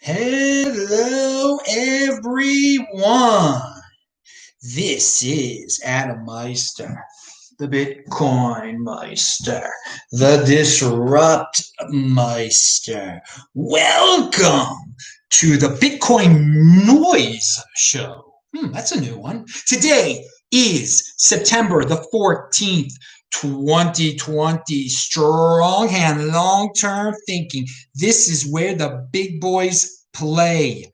Hello, everyone. This is Adam Meister, the Bitcoin Meister, the Disrupt Meister. Welcome to the Bitcoin Noise Show. That's a new one. Today is September the 14th, 2020. Strong hand, long-term thinking. This is where the big boys play.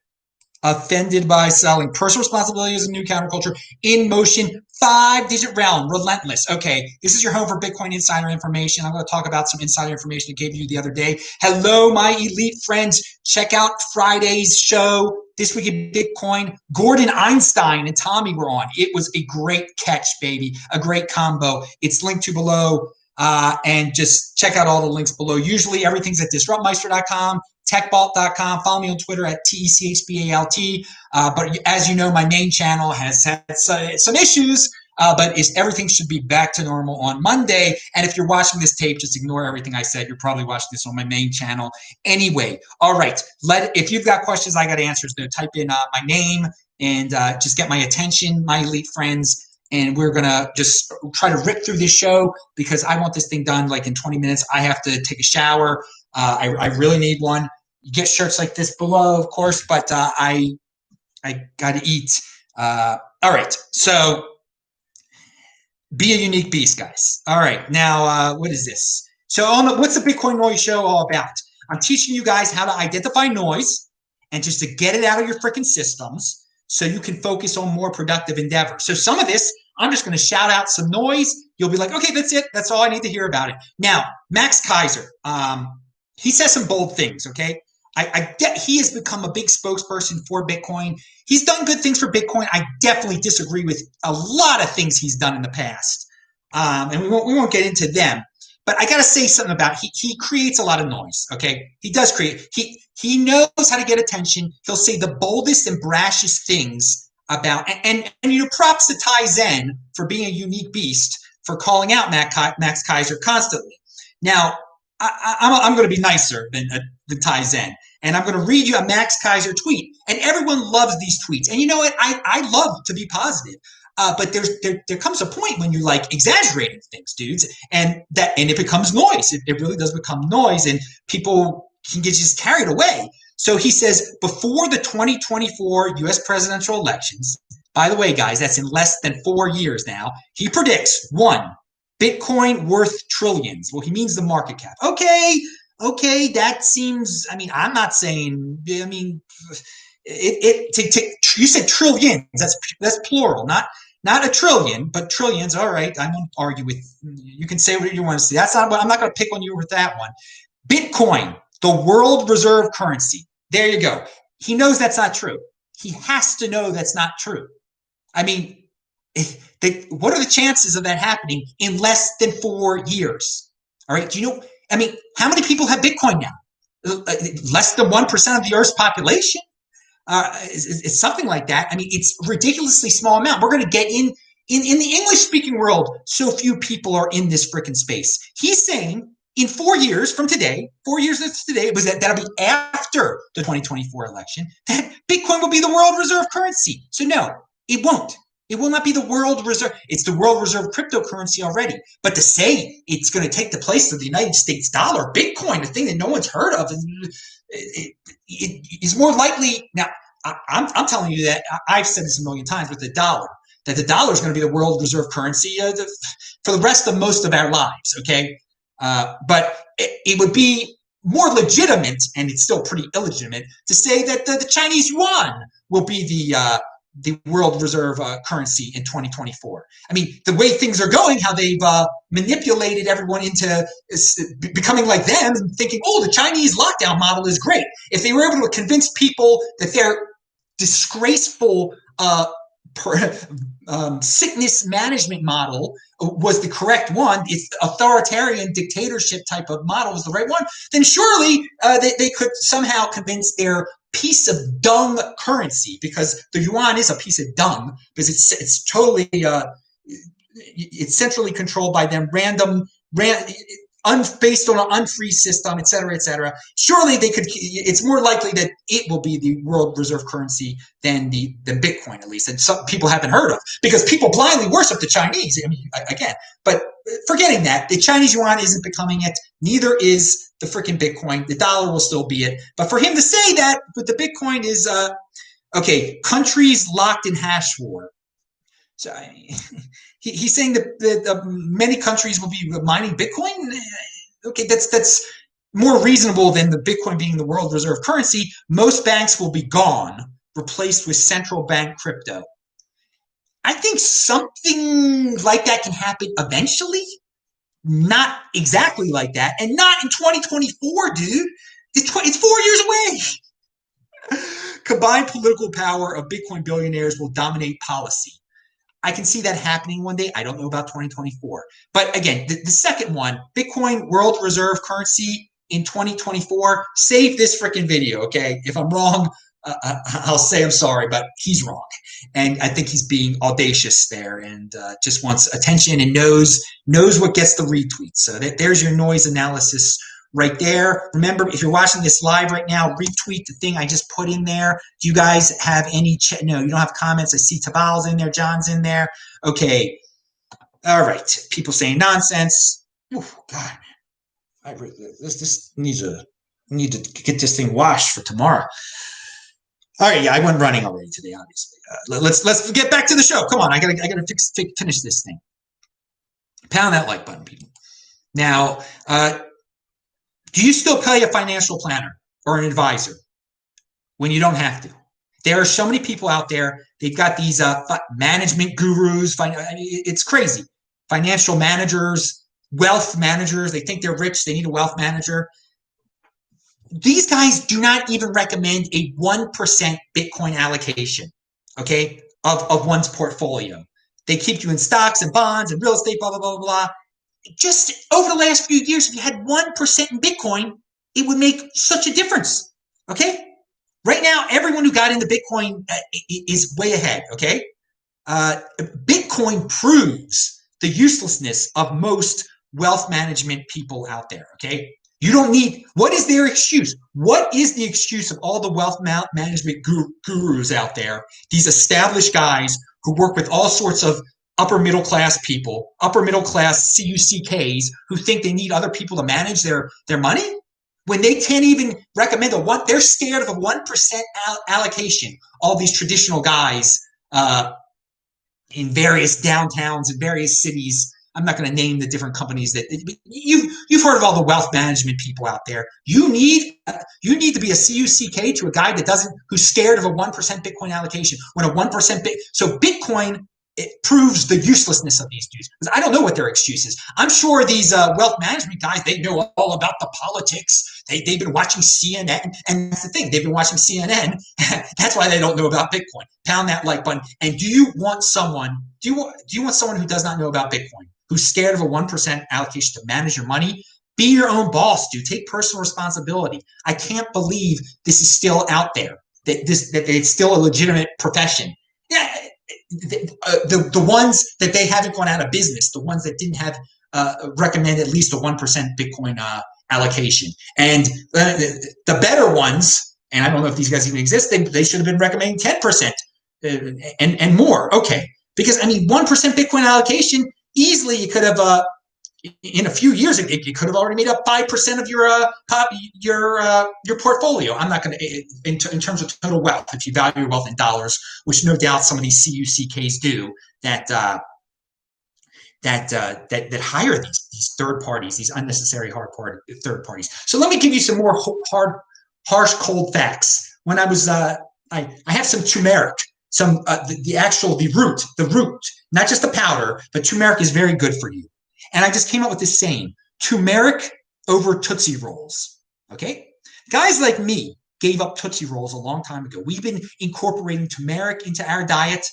Offended by selling. Personal responsibility is a new counterculture. In motion, 5-digit realm, relentless. Okay, this is your home for Bitcoin insider information. I'm going to talk about some insider information I gave you the other day. Hello, my elite friends. Check out Friday's show, This Week in Bitcoin. Gordon Einstein and Tommy were on. It was a great catch, baby. A great combo. It's linked to below. And just check out all the links below. Usually everything's at disruptmeister.com. techbalt.com. Follow me on Twitter at TECHBALT. But as you know, my main channel has had some issues, but everything should be back to normal on Monday. And if you're watching this tape, just ignore everything I said. You're probably watching this on my main channel anyway. All right. If you've got questions, I got answers. Type in my name and just get my attention, my elite friends. And we're going to just try to rip through this show because I want this thing done like in 20 minutes. I have to take a shower. I really need one. You get shirts like this below, of course, but I got to eat. All right. So be a unique beast, guys. All right. Now, what is this? So what's the Bitcoin Noise Show all about? I'm teaching you guys how to identify noise and just to get it out of your freaking systems so you can focus on more productive endeavors. So some of this, I'm just going to shout out some noise. You'll be like, okay, that's it. That's all I need to hear about it. Now, Max Keiser, he says some bold things, okay? I get he has become a big spokesperson for Bitcoin. He's done good things for Bitcoin. I definitely disagree with a lot of things he's done in the past. And we won't get into them. But I got to say something about he creates a lot of noise, okay? He does create. He knows how to get attention. He'll say the boldest and brashest things about, and you know, props to Tai Zen for being a unique beast for calling out Max Keiser constantly. Now, I'm going to be nicer than Tai Zen, and I'm going to read you a Max Keiser tweet. And everyone loves these tweets. And you know what? I love to be positive. But there comes a point when you're like exaggerating things, dudes, and it becomes noise. It really does become noise, and people can get just carried away. So he says before the 2024 U.S. presidential elections, by the way, guys, that's in less than 4 years now, he predicts, 1, Bitcoin worth trillions. Well, he means the market cap. Okay, that seems, I mean, I'm not saying, I mean, you said trillions. That's plural, not a trillion, but trillions. All right, I won't argue with you. Can say whatever you want to say. That's not. I'm not going to pick on you with that one. Bitcoin, the world reserve currency. There you go. He knows that's not true. He has to know that's not true. I mean, what are the chances of that happening in less than 4 years? All right. Do you know? I mean, how many people have Bitcoin now? Less than 1% of the Earth's population. It's something like that. I mean, it's a ridiculously small amount. We're going to get in the English-speaking world, so few people are in this freaking space. He's saying in 4 years from today, 4 years from today, that'll be after the 2024 election, that Bitcoin will be the world reserve currency. So no, it won't. It will not be the world reserve. It's the world reserve cryptocurrency already. But to say it's going to take the place of the United States dollar, Bitcoin, a thing that no one's heard of, it's more likely. Now, I'm telling you that I've said this a million times with the dollar, that the dollar is going to be the world reserve currency for the rest of most of our lives, okay? But it would be more legitimate, and it's still pretty illegitimate, to say that the Chinese yuan will be the world reserve currency in 2024. I mean, the way things are going, how they've manipulated everyone into becoming like them and thinking, oh, the Chinese lockdown model is great. If they were able to convince people that their disgraceful sickness management model was the correct one, it's authoritarian dictatorship type of model was the right one, then surely they could somehow convince their piece of dung currency, because the yuan is a piece of dung, because it's totally it's centrally controlled by them. based on an unfree system, et cetera, et cetera. Surely they could. It's more likely that it will be the world reserve currency than Bitcoin, at least. And some people haven't heard of because people blindly worship the Chinese. I mean, again, but forgetting that the Chinese yuan isn't becoming it. Neither is the freaking Bitcoin. The dollar will still be it. But for him to say that with the Bitcoin is okay. Countries locked in hash war. So he's saying that many countries will be mining Bitcoin. Okay, that's more reasonable than the Bitcoin being the world reserve currency. Most banks will be gone, replaced with central bank crypto. I think something like that can happen eventually. Not exactly like that, and not in 2024, dude. It's 4 years away. Combined political power of Bitcoin billionaires will dominate policy. I can see that happening one day. I don't know about 2024. But again, the second one, Bitcoin world reserve currency in 2024, save this freaking video, okay? If I'm wrong, I'll say I'm sorry, but he's wrong. And I think he's being audacious there and just wants attention and knows what gets the retweets. So there's your noise analysis right there. Remember, if you're watching this live right now, retweet the thing I just put in there. Do you guys have any no, you don't have comments. I see Tabal's in there, John's in there. Okay. All right. People saying nonsense. Ooh, God. This needs to get this thing washed for tomorrow. All right, yeah, I went running already today, obviously. Let's get back to the show. Come on, I gotta finish this thing. Pound that like button, people. Now, do you still pay a financial planner or an advisor when you don't have to? There are so many people out there. They've got these management gurus. It's crazy. Financial managers, wealth managers. They think they're rich. They need a wealth manager. These guys do not even recommend a 1% Bitcoin allocation, okay, of one's portfolio. They keep you in stocks and bonds and real estate, blah, blah, blah, blah. Just over the last few years, if you had 1% in Bitcoin, it would make such a difference, okay? Right now, everyone who got into Bitcoin is way ahead, okay? Bitcoin proves the uselessness of most wealth management people out there, okay? You don't need, what is their excuse? What is the excuse of all the wealth management gurus out there, these established guys who work with all sorts of upper middle class people, upper middle class CUCKs who think they need other people to manage their money? When they can't even recommend they're scared of a 1% allocation. All these traditional guys in various downtowns and various cities. I'm not going to name the different companies that you've heard of all the wealth management people out there. You need to be a CUCK to a guy who's scared of a 1% Bitcoin allocation. When a 1% so Bitcoin, it proves the uselessness of these dudes because I don't know what their excuse is. I'm sure these wealth management guys, they know all about the politics. They've been watching CNN, and that's the thing. They've been watching CNN. That's why they don't know about Bitcoin. Pound that like button. And do you want someone who does not know about Bitcoin, who's scared of a 1% allocation to manage your money? Be your own boss, dude. Take personal responsibility. I can't believe this is still out there. That it's still a legitimate profession. Yeah. The ones that they haven't gone out of business, the ones that didn't have recommend at least a 1% Bitcoin allocation, and the better ones, and I don't know if these guys even exist, they should have been recommending 10% and more. Okay, because I mean 1% Bitcoin allocation easily you could have in a few years it could have already made up 5% of your portfolio. I'm not going to in terms of total wealth, if you value your wealth in dollars, which no doubt some of these CUCKs do, that hire these third parties, these unnecessary third parties. So let me give you some more harsh, cold facts. When I was I have some turmeric, some the root, not just the powder, but turmeric is very good for you. And I just came up with this saying: turmeric over Tootsie Rolls. Okay, guys like me gave up Tootsie Rolls a long time ago. We've been incorporating turmeric into our diet,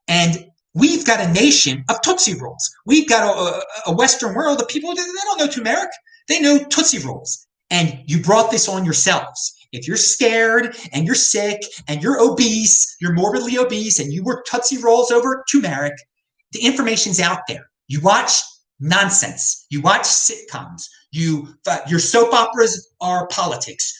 and we've got a nation of Tootsie Rolls. We've got a Western world of people that don't know turmeric. They know Tootsie Rolls. And you brought this on yourselves. If you're scared and you're sick and you're obese, you're morbidly obese, and you work Tootsie Rolls over turmeric, the information's out there. You watch Nonsense. You watch sitcoms. Your soap operas are politics.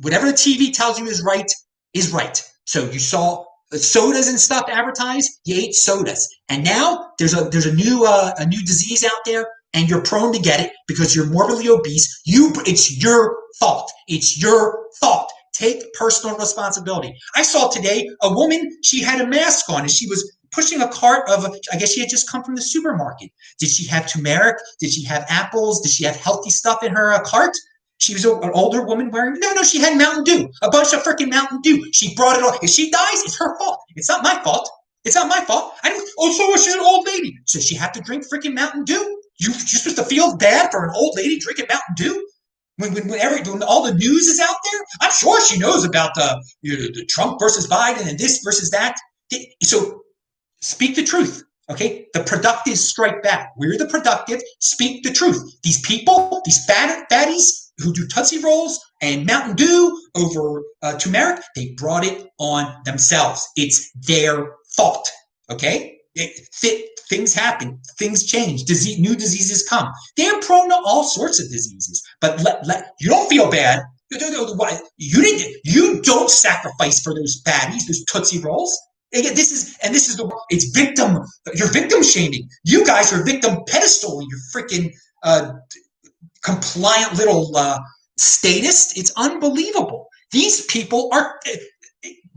Whatever the TV tells you is right is right. So you saw sodas and stuff advertised. You ate sodas, and now there's a new disease out there, and you're prone to get it because you're morbidly obese. It's your fault. It's your fault. Take personal responsibility. I saw today a woman. She had a mask on, and she was pushing a cart of, I guess she had just come from the supermarket. Did she have turmeric? Did she have apples? Did she have healthy stuff in her cart? She was an older woman wearing, no, she had Mountain Dew, a bunch of freaking Mountain Dew. She brought it on. If she dies, it's her fault. It's not my fault. It's not my fault. So she's an old lady. So she have to drink freaking Mountain Dew? You're supposed to feel bad for an old lady drinking Mountain Dew? When all the news is out there, I'm sure she knows about the Trump versus Biden and this versus that. So speak the truth, okay? The productive strike back. We're the productive. Speak the truth. These people, these fatties who do Tootsie Rolls and Mountain Dew over turmeric, they brought it on themselves. It's their fault, okay? Things happen. Things change. New diseases come. They're prone to all sorts of diseases. But you don't feel bad. You don't sacrifice for those fatties, those Tootsie Rolls. Again, it's victim. You're victim shaming. You guys are victim pedestaling your freaking compliant little statist. It's unbelievable. These people are.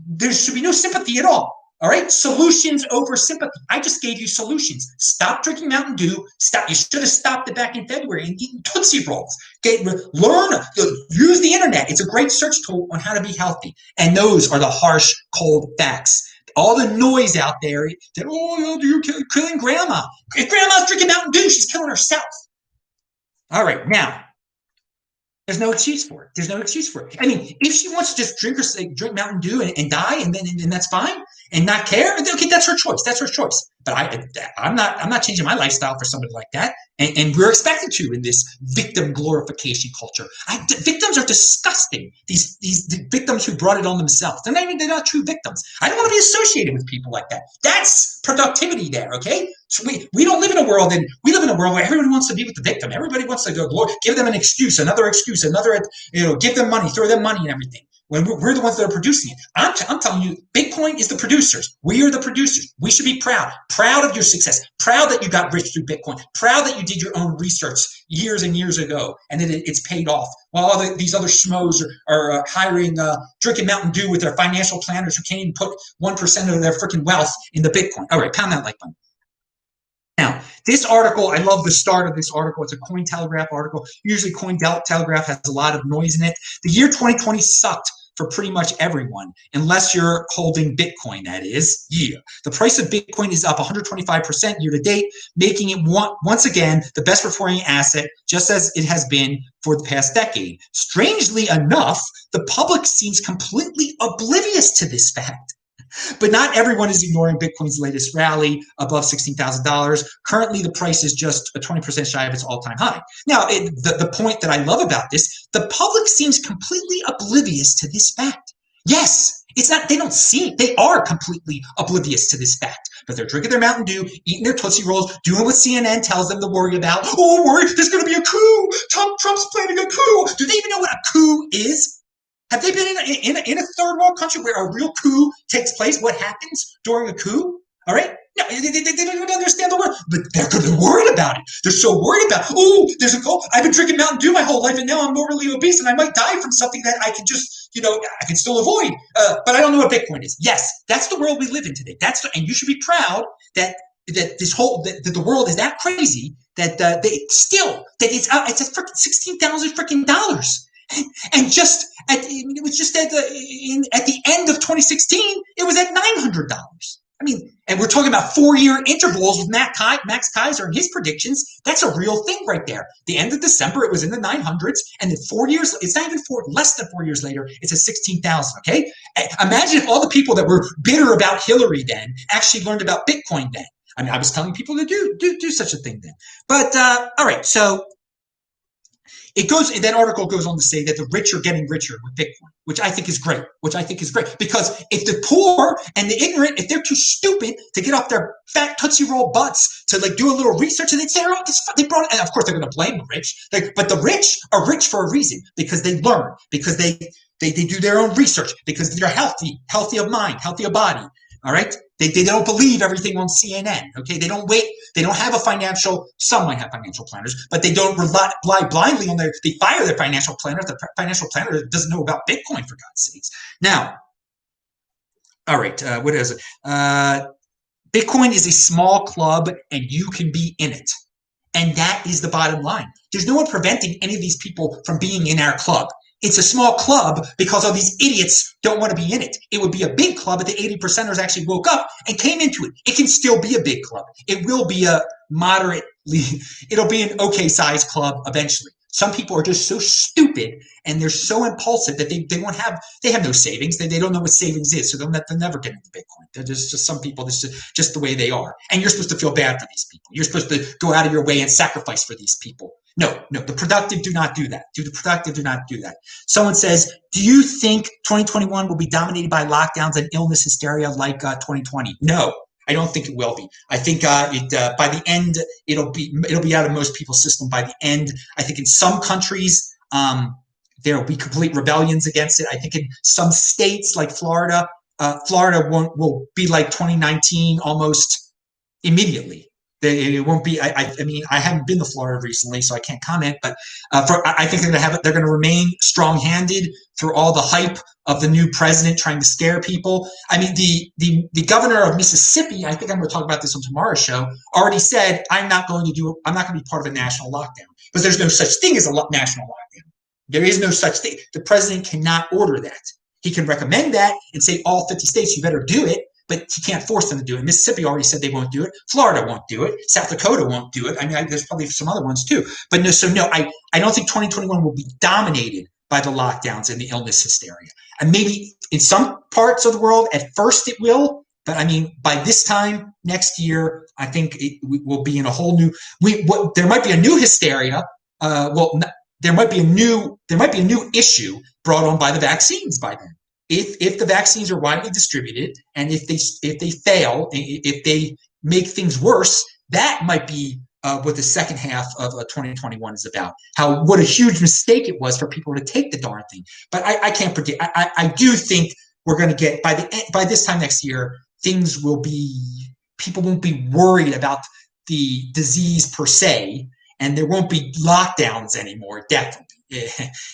There should be no sympathy at all. All right, solutions over sympathy. I just gave you solutions. Stop drinking Mountain Dew. Stop. You should have stopped it back in February and eaten Tootsie Rolls. Use the internet. It's a great search tool on how to be healthy. And those are the harsh, cold facts. All the noise out there that, you're killing grandma. If grandma's drinking Mountain Dew, she's killing herself. All right, now, there's no excuse for it. There's no excuse for it. I mean, if she wants to just drink Mountain Dew and die, and that's fine, and not care, okay, that's her choice. That's her choice. But I'm not changing my lifestyle for somebody like that. And we're expected to in this victim glorification culture. Victims are disgusting. These victims who brought it on themselves. They're not true victims. I don't want to be associated with people like that. That's productivity there, okay? So we don't live in a world, and we live in a world where everybody wants to be with the victim. Everybody wants to go, Lord, give them an excuse, another, give them money, throw them money and everything. When we're the ones that are producing it. I'm telling you, Bitcoin is the producers. We are the producers. We should be proud of your success, proud that you got rich through Bitcoin, proud that you did your own research years and years ago, and that it's paid off. While these other schmoes are hiring, drinking Mountain Dew with their financial planners who can't even put 1% of their freaking wealth in the Bitcoin. All right, pound that like button. Now, this article, I love the start of this article. It's a Cointelegraph article. Usually Cointelegraph has a lot of noise in it. The year 2020 sucked for pretty much everyone, unless you're holding Bitcoin, that is. Yeah. The price of Bitcoin is up 125% year to date, making it once again the best performing asset, just as it has been for the past decade. Strangely enough, the public seems completely oblivious to this fact. But not everyone is ignoring Bitcoin's latest rally above $16,000. Currently, the price is just 20% shy of its all-time high. Now, the point that I love about this, the public seems completely oblivious to this fact. Yes, it's not, they don't see it. They are completely oblivious to this fact. But they're drinking their Mountain Dew, eating their Tootsie Rolls, doing what CNN tells them to worry about. Oh, worry, there's going to be a coup. Trump's planning a coup. Do they even know what a coup is? Have they been in a third world country where a real coup takes place? What happens during a coup? All right? No, they don't even understand the word, but they're worried about it. They're so worried about, there's a goal. I've been drinking Mountain Dew my whole life, and now I'm morbidly obese, and I might die from something that I can just, I can still avoid. But I don't know what Bitcoin is. Yes, that's the world we live in today. And you should be proud that the world is that crazy that it's a freaking $16,000 freaking dollars. And it was just at the end of 2016, it was at $900. I mean, and we're talking about 4-year intervals with Max Keiser and his predictions. That's a real thing right there. The end of December, it was in the 900s, and then 4 years, it's not even less than 4 years later, it's at 16,000. Okay, imagine if all the people that were bitter about Hillary then actually learned about Bitcoin then. I mean, I was telling people to do such a thing then. But all right, so That article goes on to say that the rich are getting richer with Bitcoin, which I think is great. Because if the poor and the ignorant, if they're too stupid to get off their fat Tootsie Roll butts to like do a little research, and they brought it, and of course they're going to blame the rich. But the rich are rich for a reason, because they learn, because they do their own research, because they're healthy of mind, healthy of body. All right. They don't believe everything on CNN. Okay. They don't have some might have financial planners, but they don't rely blindly on they fire their financial planners. The financial planner doesn't know about Bitcoin, for God's sakes. Now, all right. What is it? Bitcoin is a small club and you can be in it. And that is the bottom line. There's no one preventing any of these people from being in our club. It's a small club because all these idiots don't want to be in it. It would be a big club if the 80%ers actually woke up and came into it. It can still be a big club. It will be it'll be an okay sized club eventually. Some people are just so stupid and they're so impulsive that they have no savings. They don't know what savings is, so they'll never get into Bitcoin. They're just some people. This is just the way they are. And you're supposed to feel bad for these people. You're supposed to go out of your way and sacrifice for these people. No, the productive do not do that. The productive do not do that. Someone says, do you think 2021 will be dominated by lockdowns and illness hysteria like 2020? No, I don't think it will be. I think by the end, it'll be out of most people's system by the end. I think in some countries, there will be complete rebellions against it. I think in some states like Florida, will be like 2019 almost immediately. It won't be. I mean, I haven't been to Florida recently, so I can't comment. But I think they're going to remain strong-handed through all the hype of the new president trying to scare people. I mean, the governor of Mississippi, I think I'm going to talk about this on tomorrow's show, already said I'm not going to be part of a national lockdown, because there's no such thing as a national lockdown. There is no such thing. The president cannot order that. He can recommend that and say all 50 states, you better do it. But he can't force them to do it. Mississippi already said they won't do it. Florida won't do it. South Dakota won't do it. I mean, there's probably some other ones too. But I don't think 2021 will be dominated by the lockdowns and the illness hysteria. And maybe in some parts of the world, at first it will. But I mean, by this time next year, I think we will be in a whole new. There might be a new hysteria. There might be a new issue brought on by the vaccines by then. If the vaccines are widely distributed, and if they fail, if they make things worse, that might be what the second half of 2021 is about. What a huge mistake it was for people to take the darn thing. But I can't predict. I do think we're going to get by this time next year, people won't be worried about the disease per se, and there won't be lockdowns anymore. Definitely.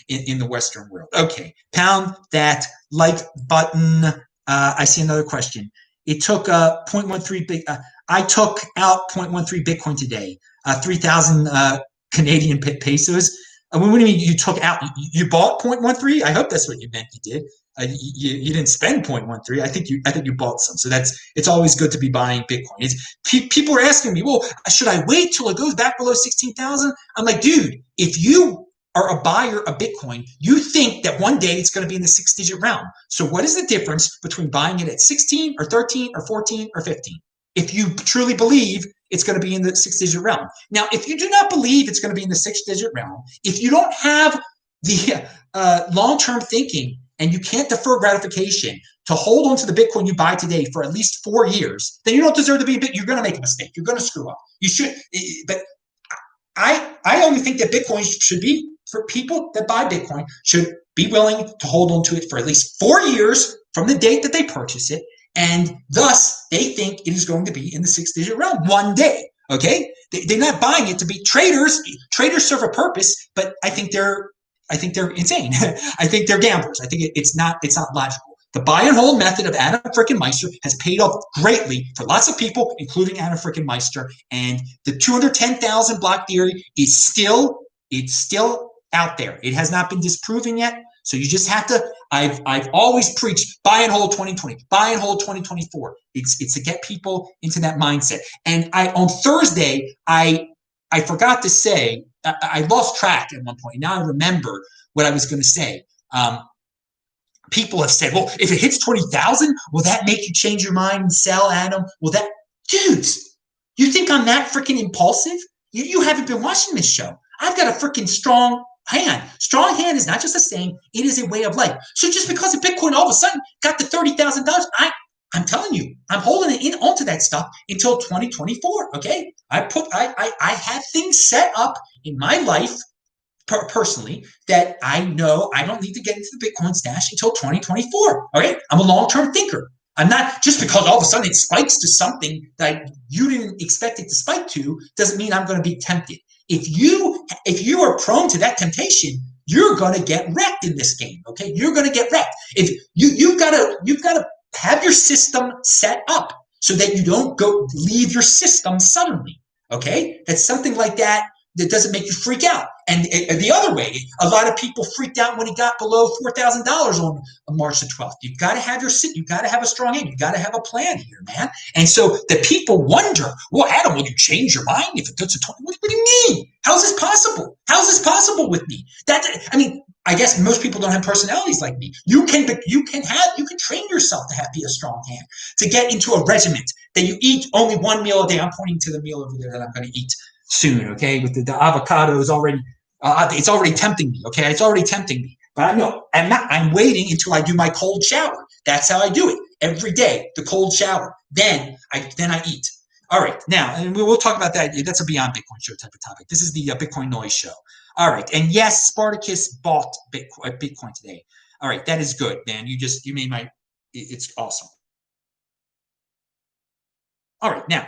In the Western world. Okay, pound that like button. I see another question. It took 0.13 I took out 0.13 Bitcoin today. 3,000 Canadian pesos. What do you mean you took out? You bought 0.13? I hope that's what you meant. You did. You didn't spend 0.13. I think you bought some. So it's always good to be buying Bitcoin. People are asking me, well, should I wait till it goes back below 16,000? I'm like, dude, if you are a buyer of Bitcoin, you think that one day it's going to be in the 6-digit realm. So what is the difference between buying it at 16 or 13 or 14 or 15? If you truly believe it's going to be in the 6-digit realm. Now, if you do not believe it's going to be in the 6-digit realm, if you don't have the long-term thinking and you can't defer gratification to hold on to the Bitcoin you buy today for at least 4 years, then you don't deserve to be a Bitcoin. You're going to make a mistake. You're going to screw up. You should, but I only think that Bitcoin should be, for people that buy Bitcoin, should be willing to hold on to it for at least 4 years from the date that they purchase it. And thus, they think it is going to be in the 6-digit realm one day. Okay? They're not buying it to be traders. Traders serve a purpose, but I think they're insane. I think they're gamblers. I think it's not logical. The buy and hold method of Adam frickin' Meister has paid off greatly for lots of people, including Adam frickin' Meister. And the 210,000 block theory is still out there. It has not been disproven yet. So you just have to. I've always preached buy and hold 2020, buy and hold 2024. It's to get people into that mindset. And on Thursday, I forgot to say, I lost track at one point. Now I remember what I was going to say. People have said, well, if it hits 20,000, will that make you change your mind and sell, Adam? Dudes, you think I'm that freaking impulsive? You haven't been watching this show. I've got a freaking strong hang on, strong hand is not just a saying, it is a way of life. So just because the Bitcoin all of a sudden got to $30,000, I'm telling you, I'm holding it in onto that stuff until 2024. Okay, I have things set up in my life personally that I know I don't need to get into the Bitcoin stash until 2024. Okay, I'm a long-term thinker. I'm not just because all of a sudden it spikes to something that you didn't expect it to spike to doesn't mean I'm going to be tempted. If you are prone to that temptation, you're going to get wrecked in this game. Okay, you're going to get wrecked. If you've got to have your system set up so that you don't go leave your system suddenly. Okay, that's something like that that doesn't make you freak out. And the other way, a lot of people freaked out when it got below $4,000 on March the 12th. You've got to have you've got to have a strong aim. You've got to have a plan here, man. And so the people wonder, well, Adam, will you change your mind if it gets to 20? What do you mean? How's this possible? How's this possible with me? I guess most people don't have personalities like me. You can train yourself to be a strong hand, to get into a regiment that you eat only one meal a day. I'm pointing to the meal over there that I'm going to eat soon. Okay, with the avocado is already it's already tempting me. Okay, it's already tempting me. But I know I'm waiting until I do my cold shower. That's how I do it every day. The cold shower. Then I eat. All right, now, and we'll talk about that. That's a Beyond Bitcoin Show type of topic. This is the Bitcoin Noise Show. All right, and yes, Spartacus bought Bitcoin today. All right, that is good, man. You made my. It's awesome. All right, now.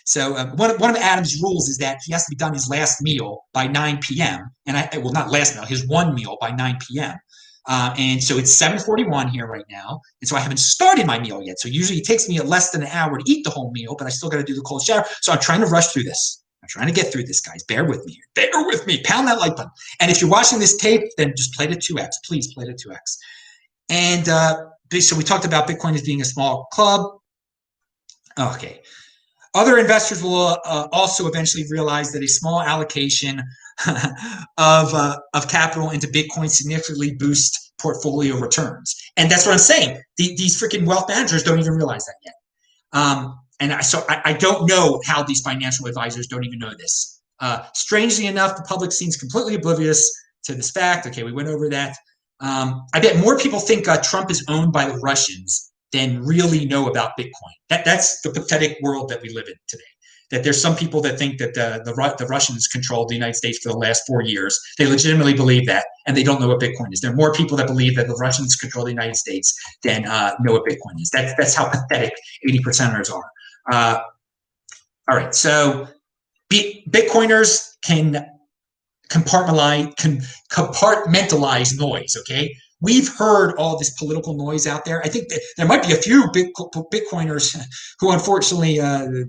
So one of Adam's rules is that he has to be done his last meal by 9 p.m. And not last meal, his one meal by 9 p.m. And so it's 7:41 here right now. And so I haven't started my meal yet. So usually it takes me less than an hour to eat the whole meal, but I still got to do the cold shower. So I'm trying to rush through this. I'm trying to get through this, guys. Bear with me here. Bear with me. Pound that like button. And if you're watching this tape, then just play to 2x. Please play to 2x. And so we talked about Bitcoin as being a small club. Okay. Other investors will also eventually realize that a small allocation of capital into Bitcoin significantly boosts portfolio returns. And that's what I'm saying. These freaking wealth managers don't even realize that yet. So I don't know how these financial advisors don't even know this. Strangely enough, the public seems completely oblivious to this fact. Okay, we went over that. I bet more people think Trump is owned by the Russians than really know about Bitcoin. That's the pathetic world that we live in today. That there's some people that think that the Russians controlled the United States for the last 4 years. They legitimately believe that, and they don't know what Bitcoin is. There are more people that believe that the Russians control the United States than know what Bitcoin is. That's how pathetic 80%ers are. All right, so Bitcoiners can compartmentalize noise, okay? We've heard all this political noise out there. I think that there might be a few Bitcoiners who unfortunately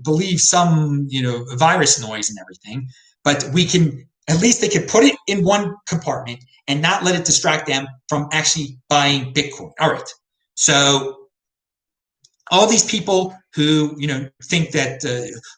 believe some, virus noise and everything, but at least they can put it in one compartment and not let it distract them from actually buying Bitcoin. All right. So all these people who, think that,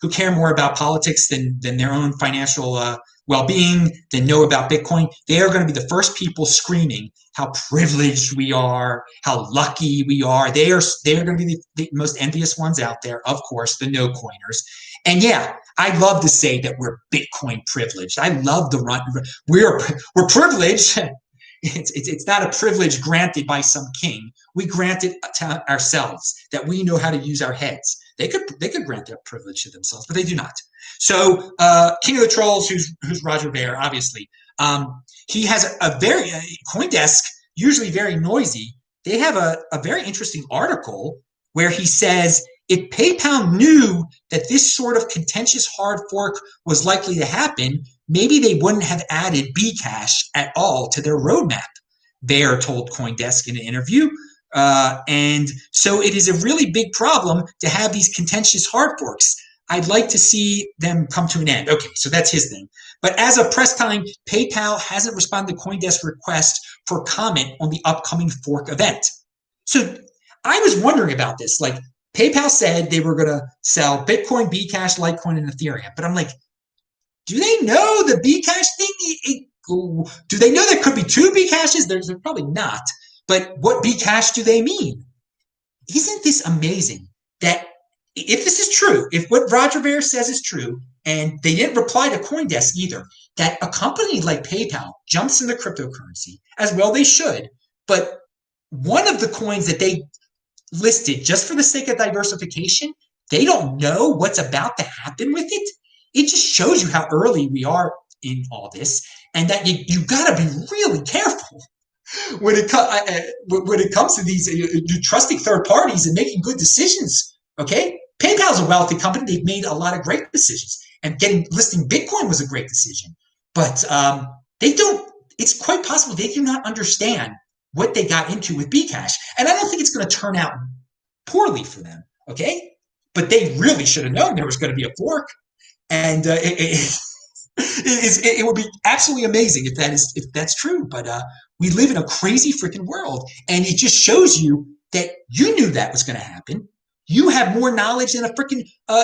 who care more about politics than their own financial well-being, than know about Bitcoin, they are going to be the first people screaming how privileged we are, how lucky we are. They are going to be the most envious ones out there, of course, the no coiners. And yeah, I love to say that we're Bitcoin privileged. I love the run. We're privileged. It's not a privilege granted by some king. We grant it to ourselves, that we know how to use our heads. They could grant that privilege to themselves, but they do not. So King of the Trolls, who's Roger Ver, obviously, he has a very CoinDesk, usually very noisy. They have a very interesting article where he says if PayPal knew that this sort of contentious hard fork was likely to happen, maybe they wouldn't have added Bcash at all to their roadmap, Ver told CoinDesk in an interview. And so it is a really big problem to have these contentious hard forks. I'd like to see them come to an end. Okay, so that's his thing. But as of press time, PayPal hasn't responded to CoinDesk's request for comment on the upcoming fork event. So I was wondering about this. Like, PayPal said they were going to sell Bitcoin, Bcash, Litecoin, and Ethereum. But I'm like, do they know the Bcash thing? Do they know there could be two Bcashes? There's probably not. But what Bcash do they mean? Isn't this amazing that if this is true, if what Roger Ver says is true, and they didn't reply to CoinDesk either, that a company like PayPal jumps into cryptocurrency, as well they should, but one of the coins that they listed just for the sake of diversification, they don't know what's about to happen with it. It just shows you how early we are in all this, and that you got to be really careful when it comes to these trusting third parties and making good decisions. Okay, PayPal's a wealthy company; they've made a lot of great decisions, and listing Bitcoin was a great decision. But they don't. It's quite possible they do not understand what they got into with Bcash, and I don't think it's going to turn out poorly for them. Okay, but they really should have known there was going to be a fork, and it would be absolutely amazing if that's true. But we live in a crazy freaking world, and it just shows you that you knew that was going to happen. You have more knowledge than a freaking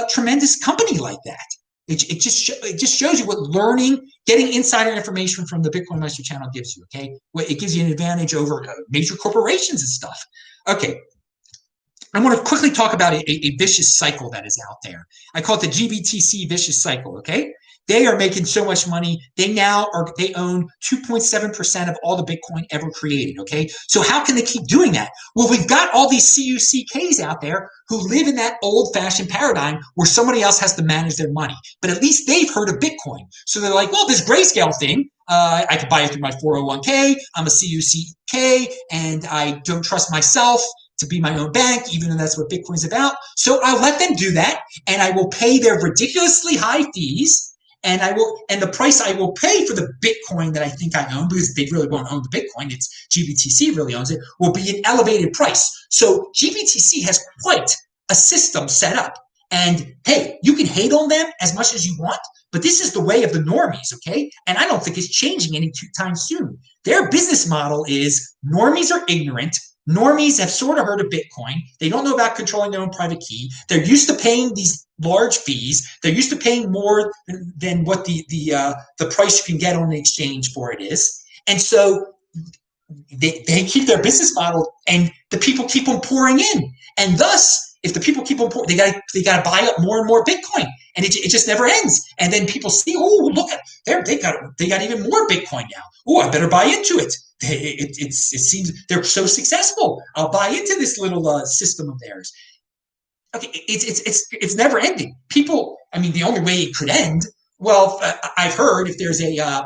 tremendous company like that. It just shows you what learning, getting insider information from the Bitcoin Meister channel gives you. Okay, it gives you an advantage over major corporations and stuff. Okay, I want to quickly talk about a vicious cycle that is out there. I call it the GBTC vicious cycle. Okay, they are making so much money. They own 2.7% of all the Bitcoin ever created. Okay, so how can they keep doing that? Well, we've got all these CUCKs out there who live in that old-fashioned paradigm where somebody else has to manage their money. But at least they've heard of Bitcoin, so they're like, well, this grayscale thing. I could buy it through my 401k. I'm a CUCK, and I don't trust myself to be my own bank, even though that's what Bitcoin's about. So I'll let them do that, and I will pay their ridiculously high fees, and the price I will pay for the Bitcoin that I think I own, because they really won't own the Bitcoin, it's GBTC really owns it, will be an elevated price. So GBTC has quite a system set up. And hey, you can hate on them as much as you want, but this is the way of the normies, okay? And I don't think it's changing anytime soon. Their business model is normies are ignorant. Normies have sort of heard of Bitcoin. They don't know about controlling their own private key. They're used to paying these large fees. They're used to paying more than what the price you can get on the exchange for it is. And so they keep their business model, and the people keep on pouring in. And thus, if the people keep on pouring, they got to buy up more and more Bitcoin, and it just never ends. And then people see, oh, look at they got even more Bitcoin now. Oh, I better buy into it. It seems they're so successful. I'll buy into this little system of theirs. Okay, it's never ending. People, I mean, the only way it could end. Well, I've heard if there's a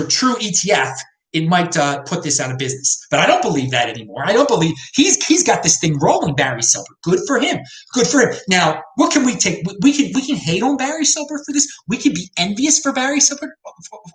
true ETF, it might put this out of business. But I don't believe that anymore. I don't believe he's got this thing rolling, Barry Silver. Good for him. Good for him. Now, what can we take? We can hate on Barry Silver for this. We can be envious for Barry Silver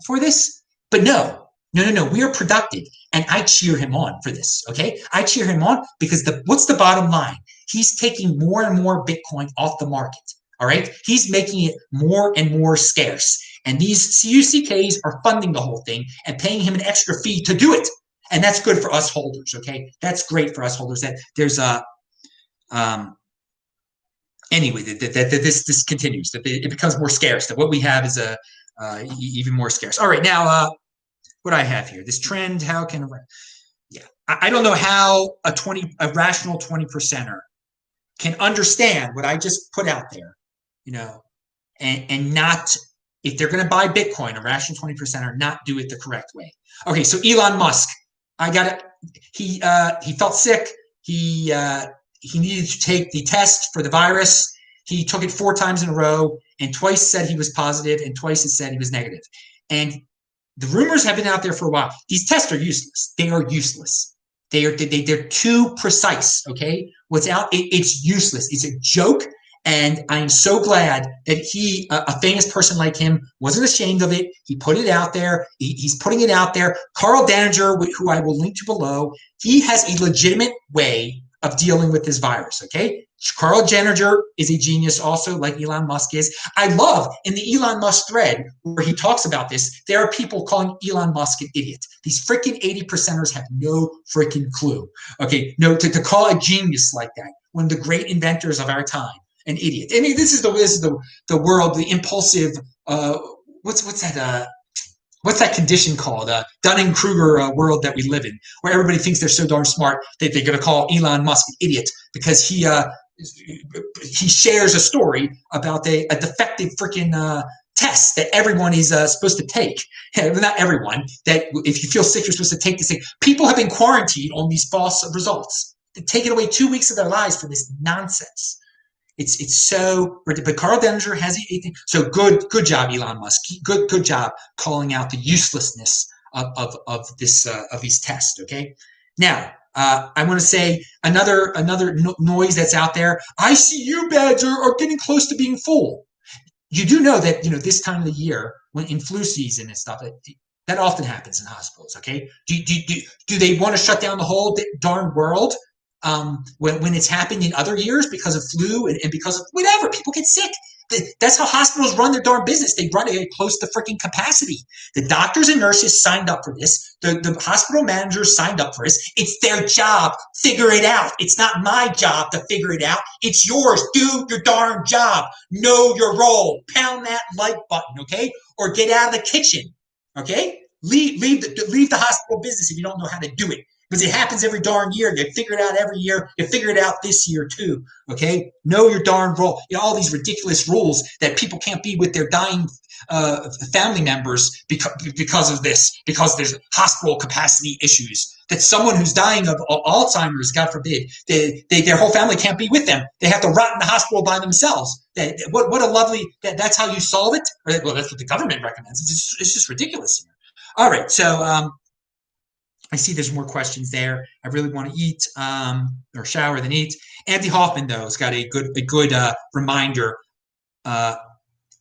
for this. But no. We are productive, and I cheer him on for this. Okay, I cheer him on because what's the bottom line? He's taking more and more Bitcoin off the market. All right, he's making it more and more scarce. And these CUCKs are funding the whole thing and paying him an extra fee to do it. And that's good for us holders, okay? That's great for us holders. That there's anyway, this continues, that it becomes more scarce, that what we have is even more scarce. All right, now what I have here, this trend, how can I don't know how a rational 20%er can understand what I just put out there, and not, if they're going to buy Bitcoin, a rational 20%er, not do it the correct way. Okay, so Elon Musk, I got it. He felt sick. He needed to take the test for the virus. He took it 4 times in a row, and twice said he was positive, and twice it said he was negative. And the rumors have been out there for a while. These tests are useless. They are useless. They're too precise. Okay, it's useless. It's a joke. And I'm so glad that a famous person like him, wasn't ashamed of it. He put it out there. He's putting it out there. Carl Daninger, who I will link to below, he has a legitimate way of dealing with this virus, okay? Carl Daninger is a genius also, like Elon Musk is. I love, in the Elon Musk thread, where he talks about this, there are people calling Elon Musk an idiot. These freaking 80%ers have no freaking clue, okay? No, to call a genius like that, one of the great inventors of our time, an idiot. I mean, this is the world, the impulsive. What's that condition called? Dunning-Kruger world that we live in, where everybody thinks they're so darn smart that they're going to call Elon Musk an idiot because he he shares a story about a defective freaking test that everyone is supposed to take. Not everyone. That if you feel sick, you're supposed to take this thing. People have been quarantined on these false results. They've taken away 2 weeks of their lives for this nonsense. It's so. But Carl Denninger has the so good job, Elon Musk. Good job calling out the uselessness of this of these tests. Okay, now I want to say another noise that's out there. ICU beds are getting close to being full. You do know that this time of the year when in flu season and stuff that often happens in hospitals. Okay, do they want to shut down the whole darn world? When it's happened in other years because of flu and because of whatever, people get sick. That's how hospitals run their darn business. They run it close to freaking capacity. The doctors and nurses signed up for this. The hospital managers signed up for this. It's their job. Figure it out. It's not my job to figure it out. It's yours. Do your darn job. Know your role. Pound that like button, okay? Or get out of the kitchen, okay? Leave the hospital business if you don't know how to do it. Because it happens every darn year. You figure it out every year. You figure it out this year too. Okay, know your darn role. All these ridiculous rules that people can't be with their dying family members because of this. Because there's hospital capacity issues. That someone who's dying of Alzheimer's, God forbid, their whole family can't be with them. They have to rot in the hospital by themselves. What a lovely. That's how you solve it. Well, that's what the government recommends. It's just ridiculous here. All right, so. I see there's more questions there. I really want to eat or shower than eat. Andy Hoffman, though, has got a good reminder of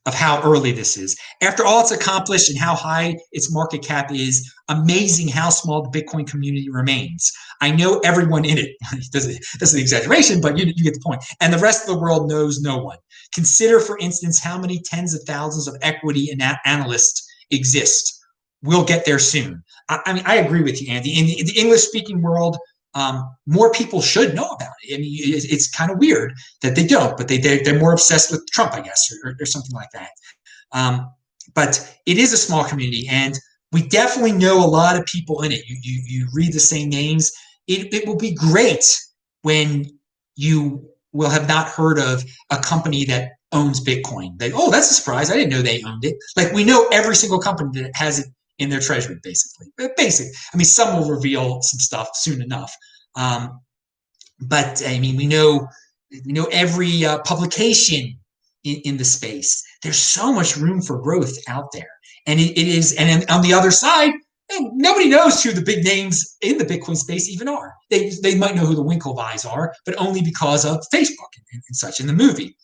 how early this is. After all it's accomplished and how high its market cap is, amazing how small the Bitcoin community remains. I know everyone in it. That's an exaggeration, but you get the point. And the rest of the world knows no one. Consider, for instance, how many tens of thousands of equity and analysts exist. We'll get there soon. I mean, I agree with you, Andy. In the English-speaking world, more people should know about it. I mean, it's kind of weird that they don't, but they're more obsessed with Trump, I guess, or something like that. But it is a small community, and we definitely know a lot of people in it. You read the same names. It will be great when you will have not heard of a company that owns Bitcoin. That's a surprise. I didn't know they owned it. Like, we know every single company that has it in their treasury, basically. I mean, some will reveal some stuff soon enough. But I mean, we know every publication in the space. There's so much room for growth out there. And it is, and on the other side, nobody knows who the big names in the Bitcoin space even are. They might know who the Winklevis are, but only because of Facebook and such in the movie.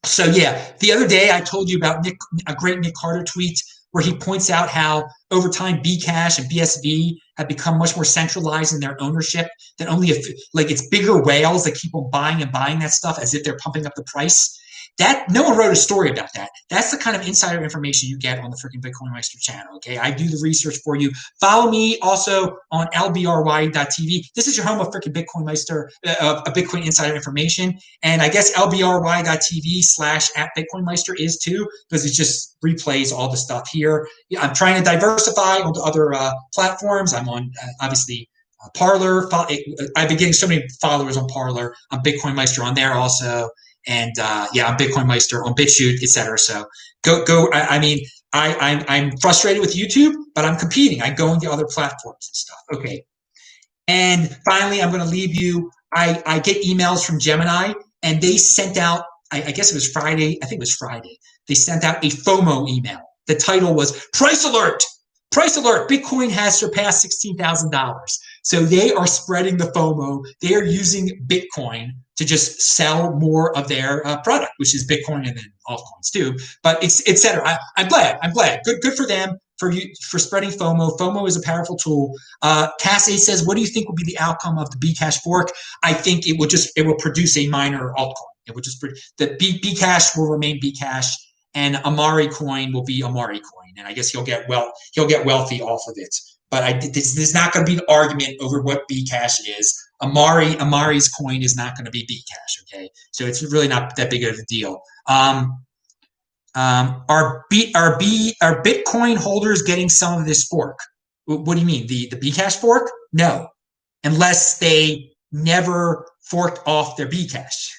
So yeah, the other day I told you about a great Nick Carter tweet where he points out how over time Bcash and BSV have become much more centralized in their ownership than only it's bigger whales that keep on buying and buying that stuff as if they're pumping up the price. That no one wrote a story about that. That's the kind of insider information you get on the freaking Bitcoin Meister channel. Okay, I do the research for you. Follow me also on lbry.tv. This is your home of freaking Bitcoin Meister, Bitcoin insider information. And I guess lbry.tv/@BitcoinMeister is too, because it just replays all the stuff here. Yeah, I'm trying to diversify onto other platforms. I'm on obviously Parler. I've been getting so many followers on Parler. I'm Bitcoin Meister on there also. And I'm Bitcoin Meister on BitChute, etc. So go. I mean, I'm frustrated with YouTube, but I'm competing. I go into other platforms and stuff. Okay. And finally, I'm going to leave you. I get emails from Gemini, and they sent out. I guess it was Friday. I think it was Friday. They sent out a FOMO email. The title was Price Alert. Price alert, Bitcoin has surpassed $16,000. So they are spreading the FOMO. They are using Bitcoin to just sell more of their product, which is Bitcoin and then altcoins too. But it's et cetera. I'm glad. Good for them for spreading FOMO. FOMO is a powerful tool. Cassie says, what do you think will be the outcome of the Bcash fork? I think it will produce a minor altcoin. It will just the Bcash will remain Bcash, and Amari coin will be Amari coin. And I guess he'll get wealthy off of it. But there's not going to be an argument over what Bcash is. Amari's coin is not going to be Bcash. Okay, so it's really not that big of a deal. Are Bitcoin holders getting some of this fork? What do you mean, the Bcash fork? No, unless they never forked off their Bcash.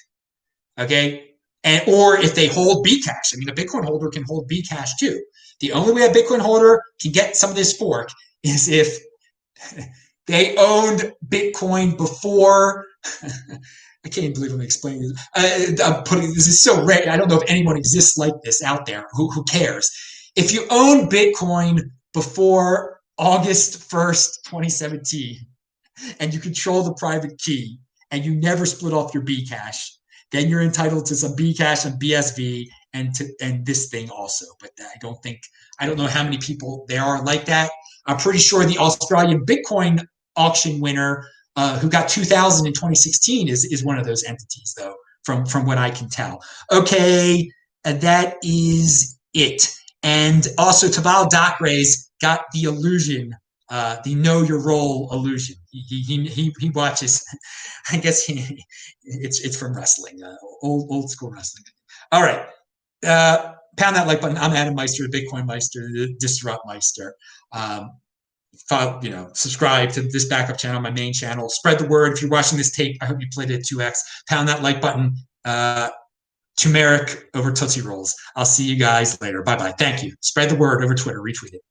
Okay. And or if they hold Bcash, I mean, a Bitcoin holder can hold Bcash too. The only way a Bitcoin holder can get some of this fork is if they owned Bitcoin before. I can't even believe I'm explaining this. I'm putting this is so rare. I don't know if anyone exists like this out there. Who cares? If you own Bitcoin before August 1st, 2017, and you control the private key, and you never split off your Bcash, then you're entitled to some Bcash and BSV and this thing also. But I don't know how many people there are like that. I'm pretty sure the Australian Bitcoin auction winner who got 2,000 in 2016 is one of those entities, though, from what I can tell. Okay, that is it. And also, Tabal Dakres got the illusion, the know your role illusion. He watches. I guess it's from wrestling, old school wrestling. All right, pound that like button. I'm Adam Meister, the Bitcoin Meister, the Disrupt Meister. Subscribe to this backup channel, my main channel. Spread the word. If you're watching this tape, I hope you played it at 2x. Pound that like button. Turmeric over Tootsie Rolls. I'll see you guys later. Bye-bye. Thank you. Spread the word over Twitter. Retweet it.